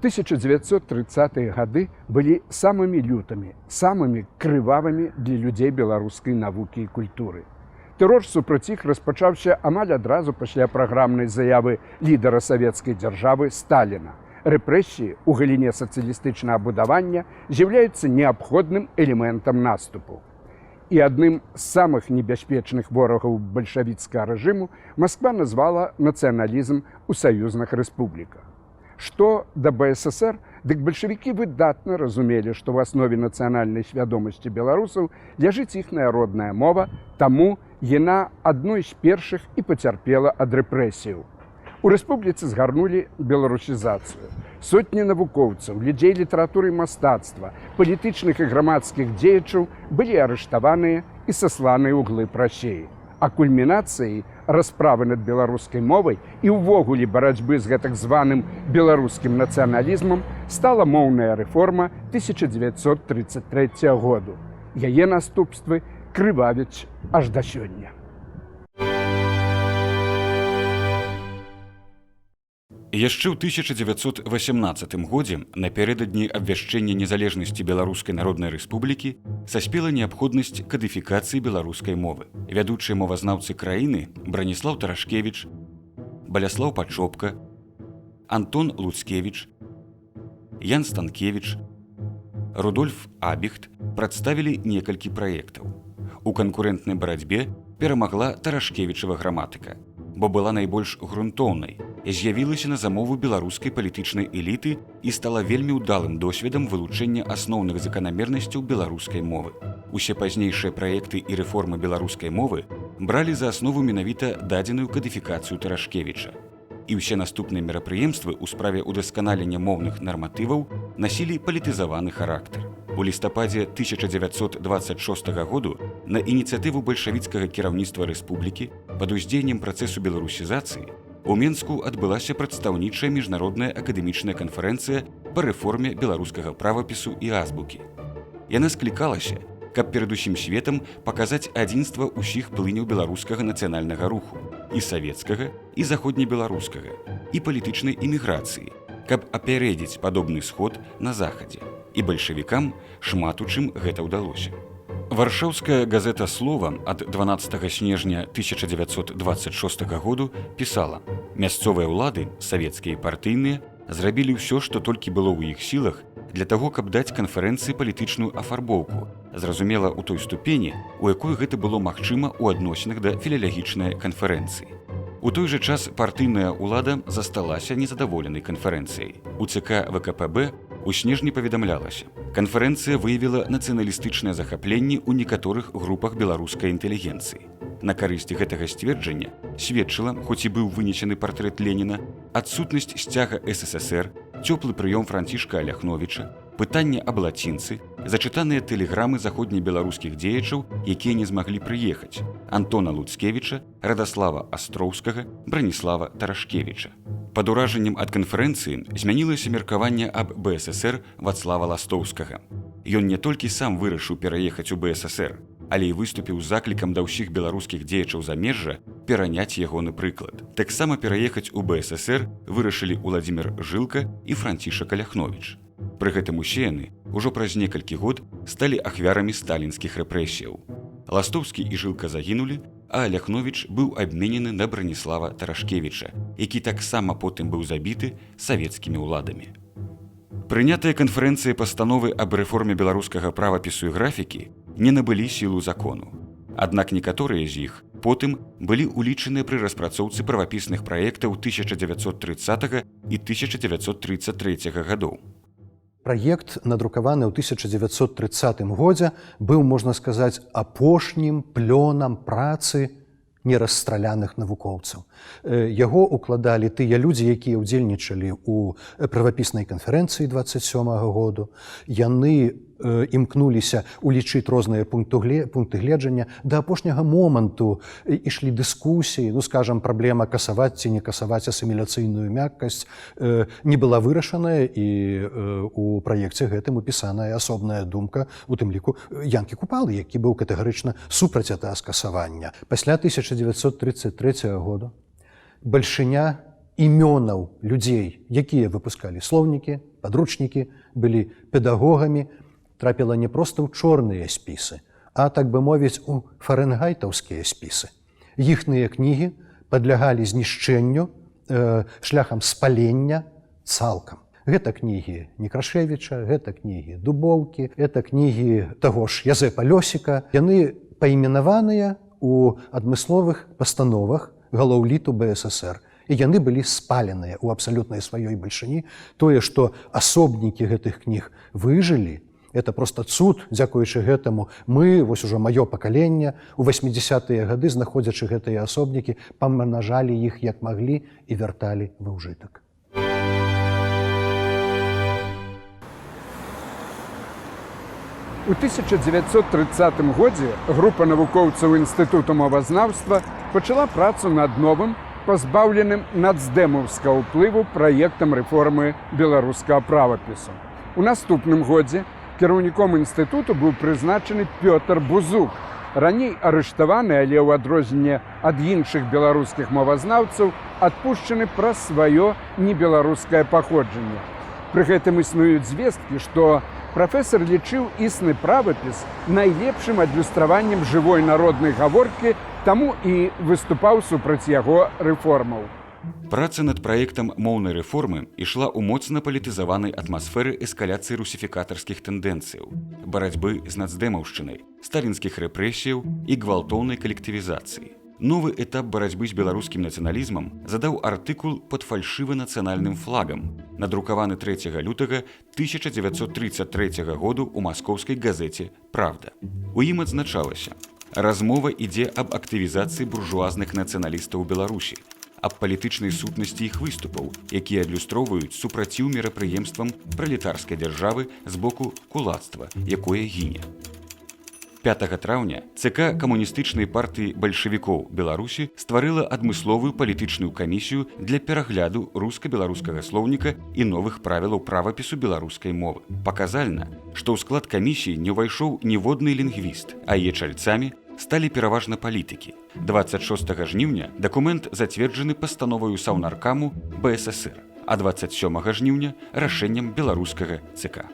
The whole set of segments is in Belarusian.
–1930-е гады былі самымі лютымі, самымі крывавымі для людзей беларускай навукі і культуры. Тэрор супраць іх распачаўся амаль адразу пасля праграмнай заявы лідара савецкай дзяржавы Сталіна. Рэпрэсіі ў галіне сацыялістычнага будавання з'яўляюцца неабходным элементам наступу. І адным з самых небяспечных ворагаў бальшавіцкага рэжыму Масква назвала нацыяналізм у саюзных рэспубліках. Што да БССР, дык бальшавікі выдатна разумелі, што ў аснове нацыянальнай свядомасці беларусаў ляжыць іхная родная мова, таму яна адной з першых і пацярпела ад рэпрэсіяў. У рэспубліцы згарнулі беларусізацыю. Сотні навукоўцаў, людзей літаратуры і мастацтва, палітычных і грамадскіх дзеячаў былі арыштаваныя і сасланыя ў глыб Расіі. А кульмінацыяй расправы над беларускай мовай і ўвогуле барацьбы з гэтак званым беларускім нацыяналізмам стала моўная рэформа 1933 году. Яе наступствы крывавяць аж да сёння. Яшчэ ў 1918 годзе, напярэдадні абвяшчэння незалежнасці Беларускай Народнай Рэспублікі, саспела неабходнасць кадыфікацыі беларускай мовы. Вядучыя мовазнаўцы краіны Браніслаў Тарашкевіч, Баляслаў Пачопка, Антон Луцкевіч, Ян Станкевіч, Рудольф Абіхт прадставілі некалькі праектаў. У канкурэнтнай барацьбе перамагла Тарашкевічава граматыка, бо была найбольш грунтоўнай, з'явілася на замову беларускай палітычнай эліты і стала вельмі ўдалым досведам вылучэння асноўных заканамернасцяў беларускай мовы. Усе пазнейшыя праекты і рэформы беларускай мовы бралі за аснову менавіта дадзеную кадыфікацыю Тарашкевіча. І ўсе наступныя мерапрыемствы ў справе ўдасканалення моўных нарматываў насілі палітызаваны характар. У лістападзе 1926 году на ініцыятыву бальшавіцкага кіраўніцтва рэспублікі пад уздзеяннем працэсу беларусізацыі у Менску адбылася прадстаўнічая міжнародная акадэмічная канферэнцыя па рэформе беларускага правапісу і азбукі. Яна склікалася, каб перад усім светам паказаць адзінства ўсіх плыняў беларускага нацыянальнага руху, і савецкага, і заходнебеларускага, і палітычнай іміграцыі, каб апярэдзіць падобны сход на захадзе. І бальшавікам шмат у чым гэта ўдалося. Варшаўская газета «Слова» ад 12 снежня 1926 году пісала: «Мясцовыя ўлады, савецкія і партыйныя, зрабілі ўсё, што толькі было ў іх сілах для таго, каб даць канферэнцыі палітычную афарбоўку, зразумела ў той ступені, у якой гэта было магчыма ў адносінах да філалагічнай канферэнцыі. У той жа час партыйная ўлада засталася незадаволенай канферэнцыяй. У ЦК ВКПБ у снежні паведамлялася: канферэнцыя выявіла нацыяналістычнае захапленне ў некаторых групах беларускай інтэлігенцыі. На карысць гэтага сцверджання сведчыла, хоць і быў вынесены партрэт Леніна, адсутнасць сцяга СССР, цёплы прыём Францішка Аляхновіча, пытанне аб лацінцы, зачытаныя тэлеграмы заходнебеларускіх дзеячаў, якія не змаглі прыехаць, Антона Луцкевіча, Радаслава Астроўскага, Браніслава Тарашкевіча. Пад уражаннем ад канферэнцыі змянілася меркаванне аб БССР Вацлава Ластоўскага. Ён не толькі сам вырашыў пераехаць у БССР, але і выступіў з заклікам да ўсіх беларускіх дзеячаў замежжа пераняць ягоны прыклад. Таксама пераехаць у БССР вырашылі Уладзімір Жылка і Францішак Аляхновіч. Пры гэтым усе яны ўжо праз некалькі год сталі ахвярамі сталінскіх рэпрэсіяў. Ластоўскі і Жылка загінулі, а Аляхновіч быў абменены на Браніслава Тарашкевіча, які таксама потым быў забіты савецкімі ўладамі. Прынятыя канферэнцыі пастановы аб рэформе беларускага правапісу і графікі не набылі сілу закону. Аднак некаторыя з іх потым былі ўлічаныя пры распрацоўцы правапісных праектаў 1930 і 1933 гадоў. Праект, надрукаваны ў 1930 годзе, быў, можна сказаць, апошнім плёнам працы нерасстраляных навукоўцаў. Яго укладалі тыя людзі, якія ўдзельнічалі ў правапіснай канферэнцыі 27 году. Яны імкнуліся улічыць розныя пункты гледжання. Да апошняга моманту ішлі дыскусіі, скажам, праблема касаваць ці не касаваць асіміляцыйную мяккасць не была вырашаная, і у праекце гэтым упісаная асобная думка, у тым ліку Янкі Купалы, які быў катэгарычна супраць гэтага скасавання. Пасля 1933 году бальшыня імёнаў людзей, якія выпускалі слоўнікі, падручнікі, былі педагогамі, трапіла не проста ў чорныя спісы, а, так бы мовіць, у фарэнгайтаўскія спісы. Іхныя кнігі падлягалі знішчэнню шляхам спалення цалкам. Гэта кнігі Некрашевіча, гэта кнігі Дубоўкі, гэта кнігі таго ж Язэпа Лёсіка. Яны паіменаваныя ў адмысловых пастановах галоўліту БССР. І яны былі спаленыя ў абсалютнай сваёй бальшыні. Тое, што асобнікі гэтых кніг выжылі, это проста цуд. Дзякуючы гэтаму мы, вось ужо маё пакаленне, у 80-тыя гады, знаходзячы гэтыя асобнікі, памнажалі іх як маглі і вярталі ва ўжытак. У 1930 годзе група навукоўцаў Інстытуту мовазнаўства пачала працу над новым, пазбаўленым нацдэмаўскага ўплыву праектам рэформы беларускага правапісу. У наступным годзе кіраўніком інстытуту быў прызначаны Пётр Бузук, раней арыштаваны, але ў адрозненне ад іншых беларускіх мовазнаўцаў адпушчаны праз сваё небеларускае паходжанне. Пры гэтым існуюць звесткі, што прафесар лічыў існы правапіс найлепшым адлюстраваннем жывой народнай гаворкі, таму і выступаў супраць яго рэформаў. Праца над праектам моўнай рэформы ішла ў моцна палітызаванай атмасферы эскаляцыі русіфікатарскіх тэндэнцыяў, барацьбы з нацдэмаўшчынай, сталінскіх рэпрэсіяў і гвалтоўнай калектывізацыі. Новы этап барацьбы з беларускім нацыяналізмам задаў артыкул пад фальшыва-нацыянальным флагам, надрукаваны 3 лютага 1933 году ў маскоўскай газеце «Правда». У ім адзначалася: размова ідзе аб актывізацыі буржуазных нацыяналістаў у Беларусі, аб палітычнай сутнасці іх выступаў, якія адлюстроўваюць супраціў мерапрыемствам пралетарскай дзяржавы з боку кулацтва, якое гіне. 5 траўня ЦК камуністычнай партыі бальшавікоў Беларусі стварыла адмысловую палітычную камісію для перагляду руска-беларускага слоўніка і новых правілаў правапісу беларускай мовы. Паказальна, што ў склад камісіі не ўвайшоў ніводны лінгвіст, а яе чальцамі сталі пераважна палітыкі. 26 жніўня дакумент зацверджаны пастановаю Саўнаркаму БССР, а 27 жніўня рашэннем беларускага ЦК.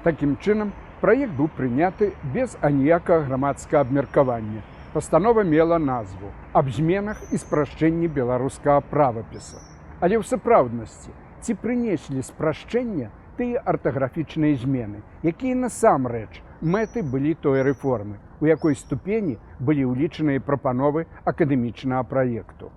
Такім чынам, праект быў прыняты без аніякага грамадскага абмеркавання. Пастанова мела назву «Аб зменах і спрашчэнні беларускага правапіса». Але ў сапраўднасці, ці прынеслі спрашчэння тыя артаграфічныя змены, якія насамрэч мэты былі той рэформы, у якой ступені былі ўлічаныя прапановы акадэмічнага праекту.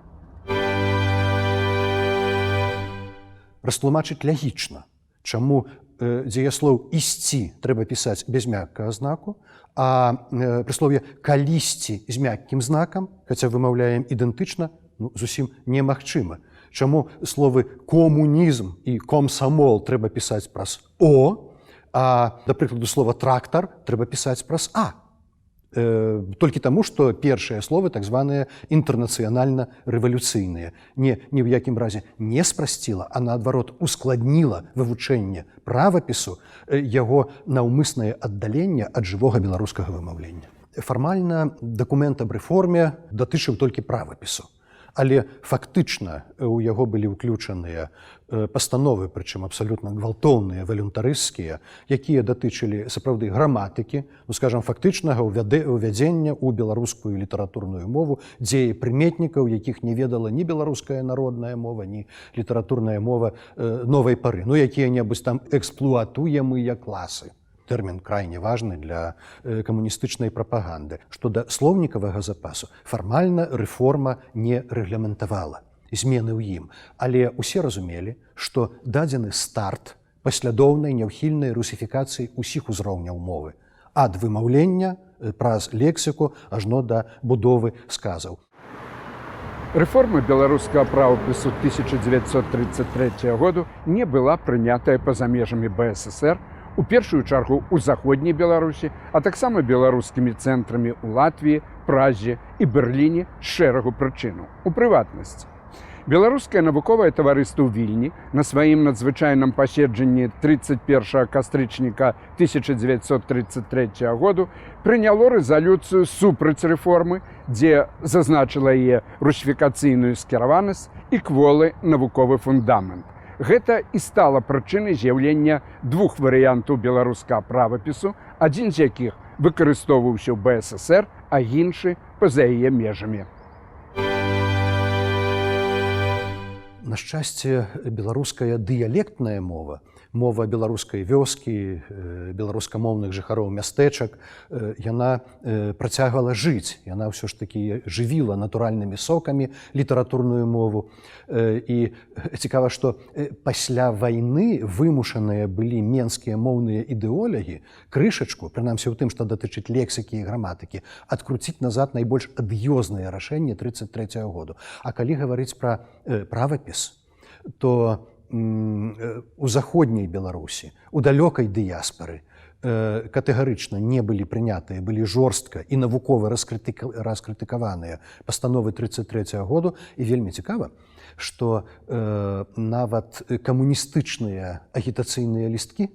Растлумачыць лагічна, чаму дзеяслоў «ісці» трэба пісаць без мяккага знаку, а прыслоўе «калісьці» з мяккім знакам, хаця вымаўляем ідэнтычна, зусім немагчыма. Чаму словы «комунізм» і «комсамол» трэба пісаць праз «о», а, да прыкладу, слова «трактар» трэба пісаць праз «а». Толькі таму, што першыя словы так званыя інтэрнацыянальна-рэвалюцыйныя. Ні ў якім разе не спрасціла, а наадварот ускладніла вывучэнне правапісу, яго наўмыснае аддаленне ад жывога беларускага вымаўлення. Фармальна дакумент аб рэформе датычыў толькі правапісу. Але фактычна ў яго былі ўключаныя пастановы, прычым абсалютна гвалтоўныя, валюнтарысцкія, якія датычылі сапраўды граматыкі, скажам, фактычнага ўвядзення ў беларускую літаратурную мову дзеепрыметнікаў, якіх не ведала ні беларуская народная мова, ні літаратурная мова новай пары, якія-небудзь там эксплуатуемыя класы. Тэрмін крайне важны для камуністычнай прапаганды. Што да слоўнікавага запасу фармальна рэформа не рэгламентавала змены ў ім, але ўсе разумелі, што дадзены старт паслядоўнай няўхільнай русіфікацыі ўсіх узроўняў мовы, ад вымаўлення праз лексіку ажно да будовы сказаў. Рэформа беларускага правапісу 1933 году не была прынятая па-за межамі БССР У першую чаргу ў заходняй Беларусі, а таксама беларускімі цэнтрамі ў Латвіі, Празе і Берліне з шэрагу прычынаў. У прыватнасці, Беларускае навуковае таварыства ў Вільні на сваім надзвычайным паседжанні 31 кастрычніка 1933 году прыняло рэзалюцыю супраць рэформы, дзе зазначыла яе русіфікацыйную скіраванасць і кволы навуковы фундамент. Гэта і стала прычынай з'яўлення двух варыянтаў беларускага правапісу, адзін з якіх выкарыстоўваўся ў БССР, а іншы па-за яе межамі. На шчасце, беларуская дыялектная мова, мова беларускай вёскі, беларускамоўных жыхароў мястэчак, яна працягвала жыць. Яна ўсё ж такі жывіла натуральнымі сокамі літаратурную мову. І цікава, што пасля вайны вымушаныя былі менскія моўныя ідэолагі крышачку, прынамсі ў тым, што датычыць лексікі і граматыкі, адкруціць назад найбольш адыёзныя рашэнні 1933 году. А калі гаварыць пра правапіс, то у заходняй Беларусі, у далёкай дыяспары катэгарычна не былі прынятыя, былі жорстка і навукова раскрытыкаваныя пастановы 1933 году. І вельмі цікава, што нават камуністычныя агітацыйныя лісткі,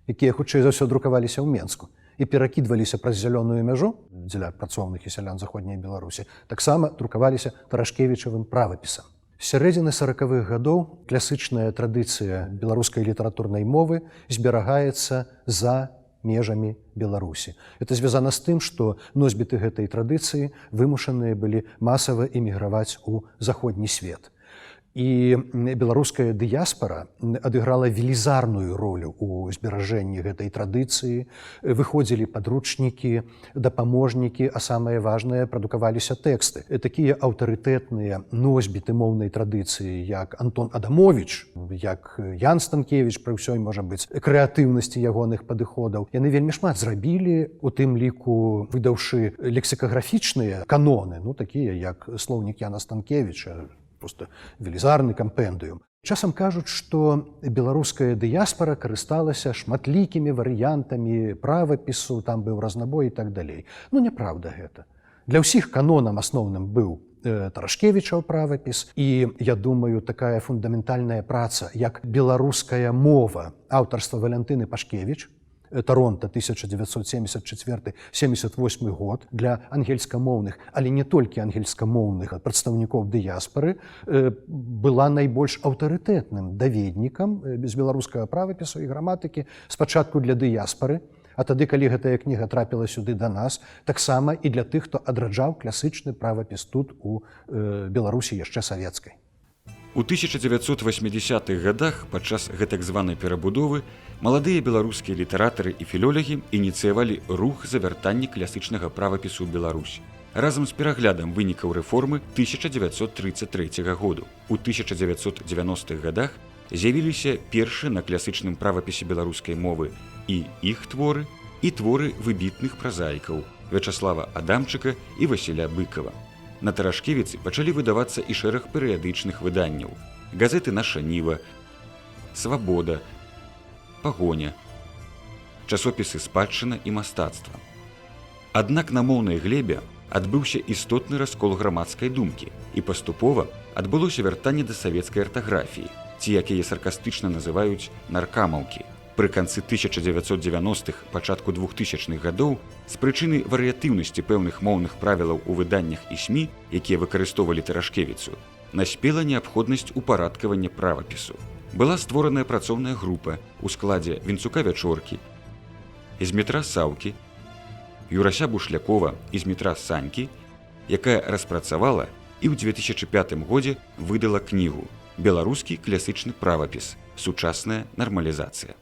якія хутчэй за ўсё друкаваліся ў Менску і перакідваліся праз зялёную мяжу дзеля працоўных і сялян заходняй Беларусі, таксама друкаваліся Тарашкевічавым правапісам. З сярэдзіны 40-х гадоў класычная традыцыя беларускай літаратурнай мовы зберагаецца за межамі Беларусі. Это звязана з тым, што носьбіты гэтай традыцыі вымушаныя былі масава эміграваць у заходні свет. І беларуская дыяспара адыграла велізарную ролю ў зберажэнні гэтай традыцыі. Выходзілі падручнікі, дапаможнікі, а самае важнае, прадукаваліся тэксты. Такія аўтарытэтныя носьбіты моўнай традыцыі, як Антон Адамович, як Ян Станкевіч, пры ўсёй, можа быць, крэатыўнасці ягоных падыходаў. Яны вельмі шмат зрабілі, у тым ліку выдаўшы лексікаграфічныя каноны, такія як слоўнік Яна Станкевіча, просто велізарны кампендыум. Часам кажуць, што беларуская дыяспара карысталася шматлікімі варыянтамі правапісу, там быў разнабой і так далей. Няправда гэта. Для ўсіх канонам асноўным быў Тарашкевічаў правапіс, і, я думаю, такая фундаментальная праца, як беларуская мова аўтарства Валянтыны Пашкевіч, Торонто, 1974-78 год, для ангельскамоўных, але не толькі ангельскамоўных прадстаўнікоў дыяспары, была найбольш аўтарытэтным даведнікам з беларускага правапісу і граматыкі спачатку для дыяспары, а тады, калі гэтая кніга трапіла сюды да нас, таксама і для тых, хто адраджаў класычны правапіс тут у Беларусі яшчэ савецкай. У 1980-х гадах падчас гэтак званай перабудовы маладыя беларускія літаратары і філолагі ініцыявалі рух завяртання класычнага правапісу ў Беларусі. Разам з пераглядам вынікаў рэформы 1933 году. У 1990-х гадах з'явіліся першыя на класычным правапісе беларускай мовы і іх творы, і творы выбітных празаікаў Вячаслава Адамчыка і Васіля Быкава. На Тарашкевіцы пачалі выдавацца і шэраг перыядычных выданняў. Газеты «Наша Ніва», «Свабода», «Пагоня», часопісы «Спадчына» і «Мастацтва». Аднак на моўнай глебе адбыўся істотны раскол грамадскай думкі і паступова адбылося вяртанне да савецкай артаграфіі, ці, як яе саркастычна называюць, наркамаўкі. Пры канцы 1990-х, пачатку 2000-х гадоў з прычыны варыятыўнасці пэўных моўных правілаў у выданнях і СМІ, якія выкарыстоўвалі Тарашкевіцу, наспела неабходнасць упарадкавання правапісу. Была створаная працоўная група ў складзе Вінцука Вячоркі, Ізметра Саўкі, Юрася Бушлякова і Ізметра Санькі, якая распрацавала і ў 2005 годзе выдала кнігу «Беларускі класічны правапіс. Сучасная нармалізацыя».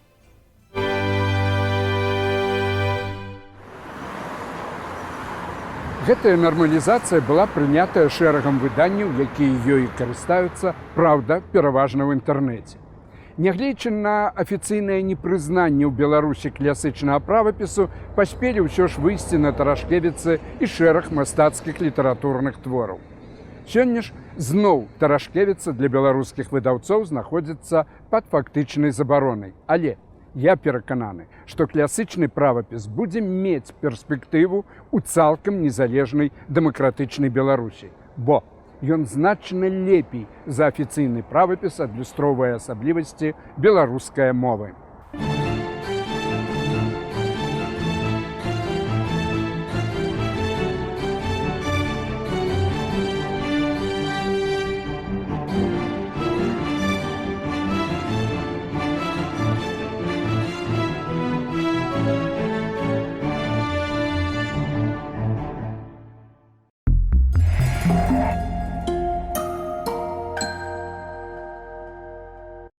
Гэтая нармалізацыя была прынятая шэрагам выданняў, якія ёй карыстаюцца, праўда, пераважна ў інтэрнэце. Нягледзячы на афіцыйнае непрызнанне ў Беларусі класічнага правапісу, паспелі ўсё ж выйсці на Тарашкевіцы і шэраг мастацкіх літаратурных твораў. Сёння ж зноў Тарашкевіца для беларускіх выдаўцоў знаходзіцца пад фактычнай забаронай. Але Я перакананы, што класычны правапіс будзе мець перспектыву ў цалкам незалежнай дэмакратычнай Беларусі, бо ён значна лепей за афіцыйны правапіс адлюстроўвае асаблівасці беларускай мовы.